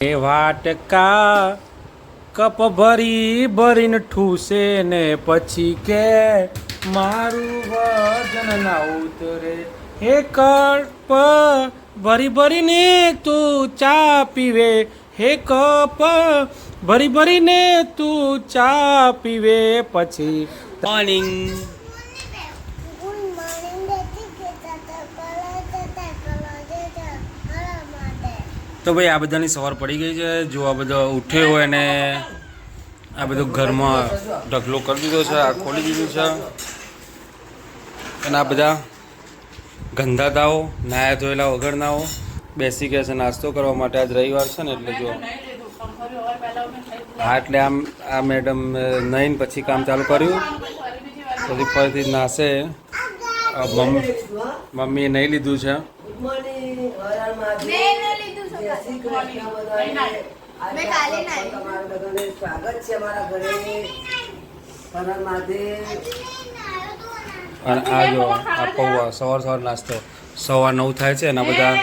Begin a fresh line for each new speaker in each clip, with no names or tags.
એ વાટકા cup ભરી ભરીને ઠૂસે ને પછી કે મારું વજન ના ઉતરે. હે કપ ભરી ભરીને તું ચા પીવે, હે કપ ભરી ભરીને તું ચા પીવે પછી મોર્નિંગ. તો ભાઈ આ બધાની સવાર પડી ગઈ છે. જો આ બધો ઉઠ્યો હોય ને આ બધું ઘરમાં ઢગલો કરી દીધો છે, આ ખોલી દીધું છે. અને આ બધા ગંધાતાઓ નાયા ધોયેલા વગરનાઓ બેસી ગયા છે નાસ્તો કરવા માટે. આજ રવિવાર છે ને એટલે જો હા એટલે આમ આ મેડમ નહીં પછી કામ ચાલુ કર્યું પછી ફરીથી નાશે. મમ્મીએ નહીં લીધું છે. અને આ જો આ પૌવા સવાર નાસ્તો 9:15 થાય છે. એના બધા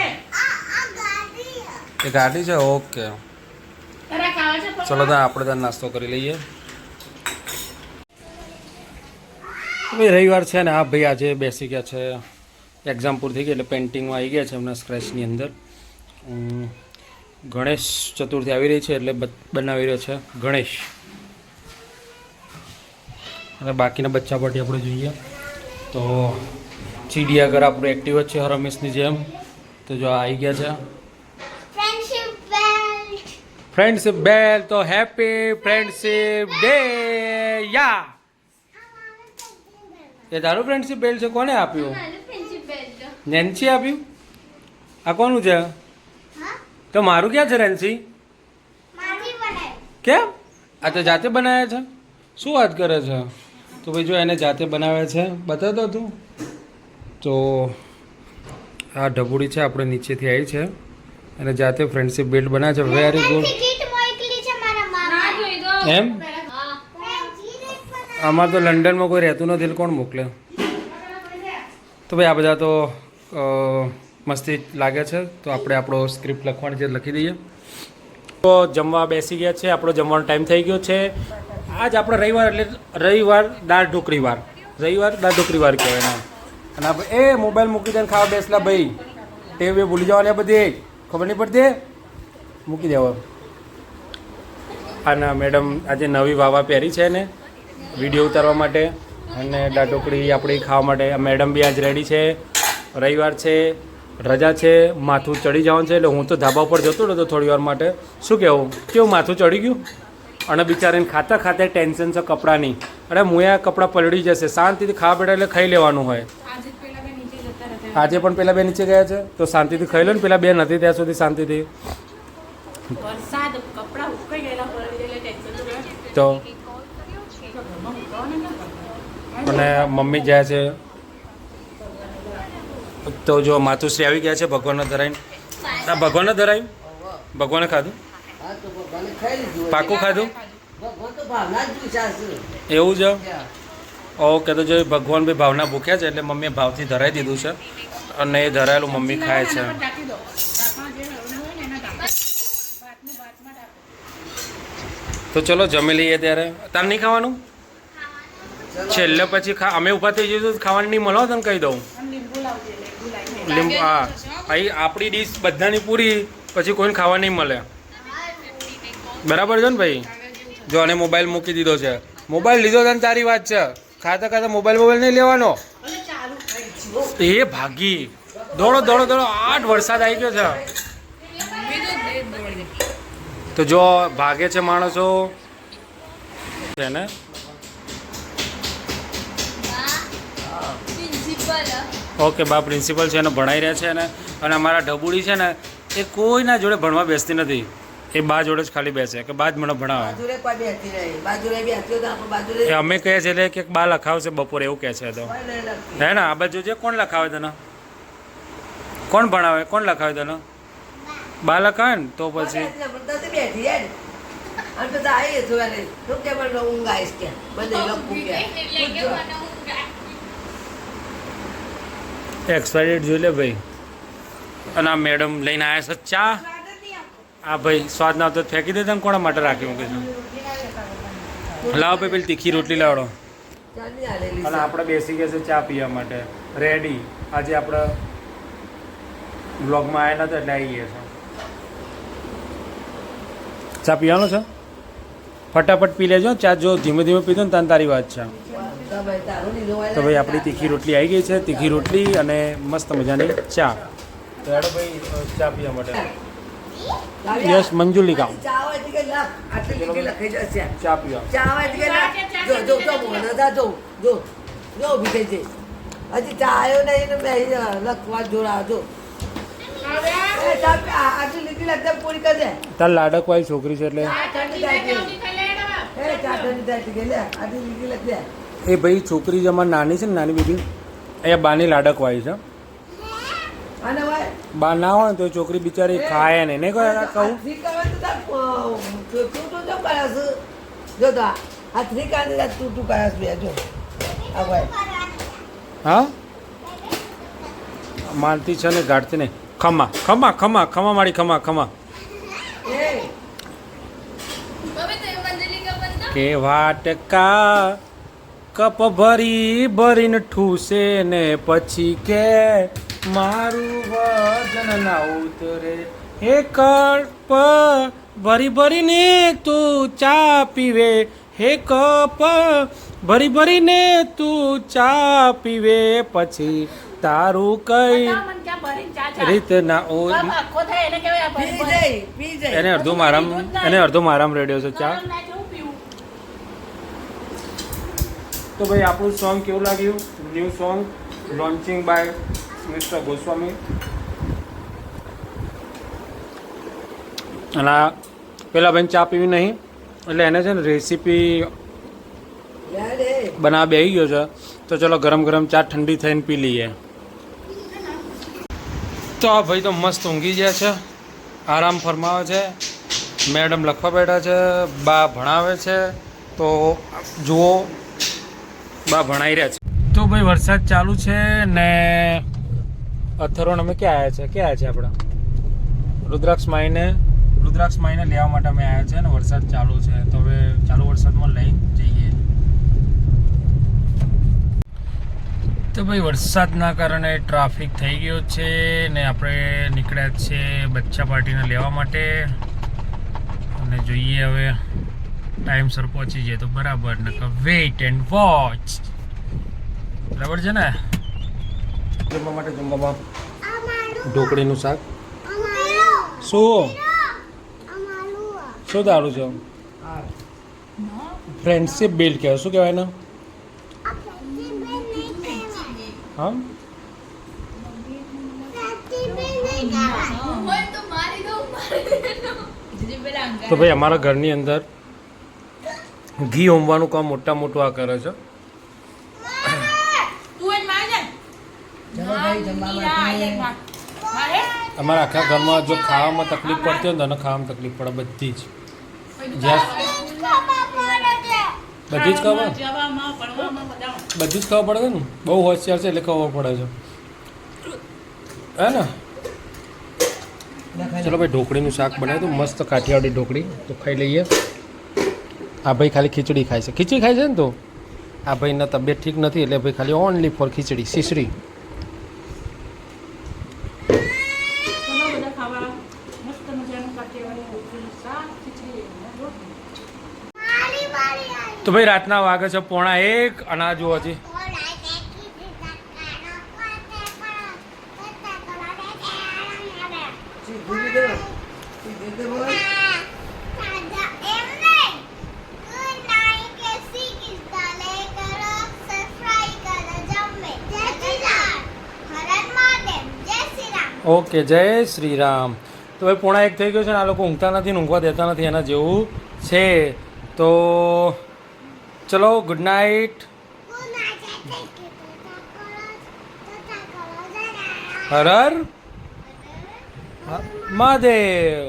એ ગાડી છે. ઓકે ચલો તો આપણે ત્યાં નાસ્તો કરી લઈએ. ભાઈ રવિવાર છે ને. હા ભાઈ આજે બેસી ગયા છે, એક્ઝામ પૂરી થઈ ગઈ એટલે પેઇન્ટિંગમાં આવી ગયા છે એમના સ્ક્રેચની અંદર. ગણેશ ચતુર્થી આવી રહી છે એટલે બનાવી રહ્યો છે ગણેશ. અને બાકીના બચ્ચા પાર્ટી આપણે જોઈએ તો ચીડિયાઘર આપણું એક્ટિવ જ છે રમેશની જેમ. તો જો આવી ગયા છે ફ્રેન્ડશિપ બેલ. તો હેપી ફ્રેન્ડશિપ ડે. યા એ તારું ફ્રેન્ડશિપ બેલ છે? કોને આપ્યું? નેન્સી આપ્યું? આ કોનું છે? તો મારું ક્યાં છે રેન્સી? કેમ? આ તો જાતે બનાવ્યા છે? શું વાત કરે છે? તો ભાઈ જો એને જાતે બનાવ્યા છે. બતાવતો તું. તો આ ઢબુડી છે આપણે નીચેથી આવી છે અને જાતે ફ્રેન્ડશિપ બેલ્ટ બનાવે છે. Very good. એમ અમારે તો લંડનમાં કોઈ રહેતું નથી, કોણ મોકલે? તો ભાઈ આ બધા તો મસ્તી લાગે છે. તો આપણે આપણો સ્ક્રિપ્ટ લખવાની છે લખી દઈએ. તો જમવા બેસી ગયા છે. આપણો જમવાનો ટાઈમ થઈ ગયો છે. આજ આપણે રવિવાર એટલે રવિવાર દાળ ઢોકળી વાર. રવિવાર દાળ ઢોકળી વાર કહેવાય. અને એ મોબાઈલ મૂકી દે ખાવા બેસલા ભાઈ. ટેવ એ ભૂલી જવાની બધી ખબર નહીં પડતી. મૂકી દેવા. અને મેડમ આજે નવી વાવા પહેરી છે ને વિડીયો ઉતારવા માટે અને દાળ ઢોકળી આપણી ખાવા માટે. મેડમ બી આજ રેડી છે. રવિવાર છે, રજા છે, માથું ચડી જવાનું છે. એટલે હું તો ધાબા ઉપર જતો હતો થોડી વાર માટે. શું કહેવું? કેવું માથું ચડી ગયું? અને બિચારીને ખાતા ખાતા ટેન્શન છે કપડાની. અરે મુયા કપડાં પલળી જશે. શાંતિથી ખાવા બેઠા એટલે ખાઈ લેવાનું હોય. આજે પણ પેલા બે નીચે ગયા છે તો શાંતિથી ખાઈ લો ને. પેલા બે નથી ત્યાં સુધી શાંતિથી. તો અને મમ્મી જાય છે. તો જો માતુશ્રી આવી ગયા છે ભગવાનને ધરાઈને. આ ભગવાનને ધરાયું? ભગવાને ખાધું? પાકું ખાધું? એવું છે? ઓકે. તો જો ભગવાન ભાઈ ભાવના ભૂખ્યા છે એટલે મમ્મીએ ભાવથી ધરાઈ દીધું છે અને એ ધરાયેલું મમ્મી ખાય છે. તો ચલો જમી લઈએ ત્યારે. તાર નહીં ખાવાનું? છેલ્લે પછી અમે ઊભા થઈ જઈશું ખાવાનું નહીં મળો તને કહી દઉં. લીંબુ હા અહીં આપણી ડીશ બધાની પૂરી પછી કોઈને ખાવા નહીં મળે. બરાબર છે ને ભાઈ? જો આને મોબાઈલ મૂકી દીધો છે. મોબાઈલ લીધો તને તારી વાત છે. ખાતા ખાતા મોબાઈલ નહીં લેવાનો. એ ભાગી દોડો. 8 વરસાદ આવી ગયો છે. તો જો ભાગે છે માણસો છે ને. ઓકે બા પ્રિન્સિપલ છે એને ભણાઈ રહ્યા છે ને. અને અમારા ઢબુડી છે ને એ કોઈના જોડે ભણવા બેસતી નથી. એ બા જોડે જ ખાલી બેસે કે બા જ મને ભણાવે. એ અમે કહે છે એટલે કે બા લખાવશે બપોરે એવું કહે છે. તો હે ને આ બાજુ છે. કોણ લખાવે તને? કોણ ભણાવે? કોણ લખાવે તને? બા લખાવે ને તો પછી એક્સપાયરી જોઈ લે ભાઈ. અને આ મેડમ લઈને આવ્યા છે ચા. આ ભાઈ સ્વાદ ના આવતો ફેંકી દેતા ને કોના માટે રાખી મૂકે છે. લાવો ભાઈ પેલી તીખી રોટલી લાવડો. અને આપણે બેસી ગયા છે ચા પીવા માટે રેડી. આજે આપણે બ્લોગમાં આવ્યા નતા એટલે આવી ગયા છે. ચા પીવાનો છે? ફટાફટ પી લેજો ચા. જો ધીમે ધીમે પીધો ને તાન તારી વાત છે. તો ભાઈ આપણી તીખી રોટલી આવી ગઈ છે. તીખી રોટલી અને મસ્ત મજાની ચા. તો હેડો ભાઈ ચા પીવા માટે. યસ મંજુલી કામ ચા પીવા.
હજી ચા આવ્યો નહીં લખવા જોડાજો. પૂરી કરી દે.
તાર લાડક વાળી છોકરી છે એટલે એ ભાઈ છોકરી જ અમારી નાની છે ને, નાની બેબી અહીંયા બાની લાડક વાળી છે. બા ના હોય ને તો છોકરી બિચારી ખાય ને નહીં કહું. હા માનતી છે ને ગાઢતી નહીં. ખમા ખમા ખમા ખમા મારી ખમા ખમા. કે વાટકા કપ ભરી ભરીને ઠૂસે ને પછી કે મારું વજન ના ઉતરે. હે કપ ભરી ભરીને તું ચા પીવે. હે કપ ભરી ભરીને તું ચા પીવે પછી તારું કઈ રીત ના એને અડધો મારામ રેડિયો છે ચા. તો ભાઈ આપણું સોંગ કેવું લાગ્યું? New song launching by mister Goswami. અને પેલા ભાઈ ચા પીવી નહીં એટલે એને છે ને રેસીપી બનાવવા બેસી ગયો છે. તો ચલો ગરમ ગરમ ચા ઠંડી થઈને પી લઈએ. તો આ ભાઈ તો મસ્ત ઊંઘી ગયા છે, આરામ ફરમાવે છે. મેડમ લખવા બેઠા છે, બા ભણાવે છે. તો જુઓ બા ભણાઈ રહ્યા છે. તો ભાઈ વરસાદ ચાલુ છે ને અથરોણ અમે ક્યાં આવ્યા છે? ક્યાં આવ્યા છે આપણે? રુદ્રાક્ષ માઈને લેવા માટે અમે આવ્યા છે ને વરસાદ ચાલુ છે. તો હવે ચાલુ વરસાદમાં લઈ જઈએ. તો ભાઈ વરસાદના કારણે ટ્રાફિક થઈ ગયો છે ને આપણે નીકળ્યા છે બચ્ચા પાર્ટીને લેવા માટે. અને જોઈએ હવે ટાઈમસર પહોંચી જાય તો બરાબર, ને વેઇટ એન્ડ વોચ. બરાબર છે ને? જમવા માટે જમવામાં ઢોકળીનું શાક. શું દારૂ છે? ફ્રેન્ડશિપ બિલ્ડ કહેવાય. શું કહેવાય ને? હા તો ભાઈ અમારા ઘરની અંદર ઘી હોમવાનું કામ મોટું આ કરે છે. અમારા આખા ઘરમાં જો ખાવામાં તકલીફ પડતી હોય ને તો ખાવામાં તકલીફ પડે બધી જ. બધી જ ખબર પડે ને. બહુ હોશિયાર છે એટલે ખબર પડે છે હે ને. ચલો ભાઈ ઢોકળીનું શાક બનાવ્યું હતું મસ્ત કાઠિયાવાડી ઢોકળી. તો ખાઈ લઈએ. આ ભાઈ ખાલી ખીચડી ખાય છે. ખીચડી ખાય છે ને. તો આ ભાઈના તબિયત ઠીક નથી એટલે ભાઈ ખાલી ઓનલી ફોર ખીચડી શીશરી. તો ભાઈ રાતના વાગે છે 1:30 અને આ જુઓ હજી ઓકે જય શ્રી રામ. તો ભાઈ 1:30 થઈ ગયો છે ને આ લોકો ઊંઘતા નથી, ઊંઘવા દેતા નથી. એના જેવું છે. તો ચલો ગુડ નાઇટ. હર હર મહાદેવ.